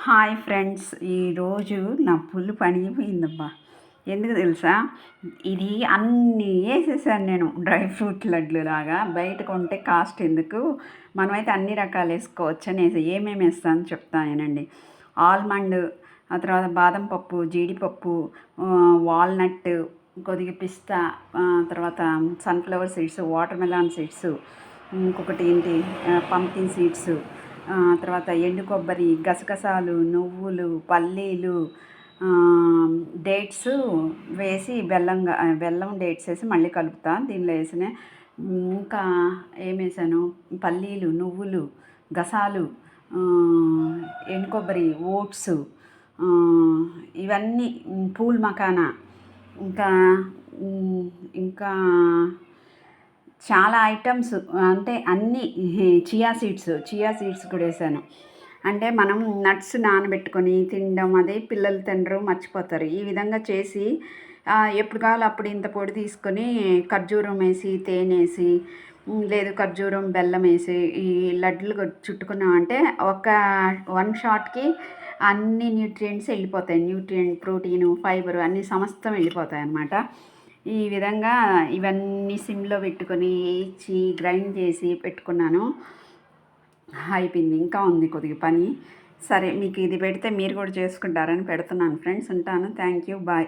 Hi friends, ఈరోజు నా పుల్లు పనిపోయిందబ్బా. ఎందుకు తెలుసా? ఇది అన్నీ వేసేసాను నేను, డ్రై ఫ్రూట్ లడ్లు లాగా. బయట కొంటే కాస్ట్ ఎందుకు, మనమైతే అన్ని రకాలు వేసుకోవచ్చు అని ఏమేమి వేస్తాను చెప్తానేనండి. ఆల్మండ్, ఆ తర్వాత బాదం పప్పు, జీడిపప్పు, వాల్నట్, కొద్దిగా పిస్తా, తర్వాత sunflower seeds, water melon seeds, ఇంకొకటి ఏంటి పంకిన్ సీడ్స్, తర్వాత ఎండు కొబ్బరి, గసగసాలు, నువ్వులు, పల్లీలు, డేట్స్ వేసి బెల్లం డేట్స్ వేసి మళ్ళీ కలుపుతాను. దీనిలో వేసిన ఇంకా ఏమేసాను, పల్లీలు, నువ్వులు, గసాలు, ఎండు కొబ్బరి, ఓట్స్, ఇవన్నీ, పూల్ మకానా, ఇంకా ఇంకా చాలా ఐటమ్స్, అంటే అన్నీ, చియా సీడ్స్ కూడా వేసాను. అంటే మనం నట్స్ నానబెట్టుకొని తినడం, అదే పిల్లలు తినరు, మర్చిపోతారు. ఈ విధంగా చేసి ఎప్పుడు కావాలో అప్పుడు ఇంత పొడి తీసుకొని ఖర్జూరం వేసి, తేనె వేసి, లేదు ఖర్జూరం బెల్లం వేసి ఈ లడ్లు చుట్టుకున్నామంటే వన్ షాట్కి అన్ని న్యూట్రియంట్స్ వెళ్ళిపోతాయి. ప్రోటీను, ఫైబరు అన్ని సమస్తం వెళ్ళిపోతాయి అన్నమాట. ఈ విధంగా ఇవన్నీ సిమ్లో పెట్టుకొని వేయించి గ్రైండ్ చేసి పెట్టుకున్నాను. అయిపోయింది, ఇంకా ఉంది కొద్దిగా పని. సరే, మీకు ఇది పెడితే మీరు కూడా చేసుకుంటారని పెడుతున్నాను ఫ్రెండ్స్. ఉంటాను. Thank you, bye.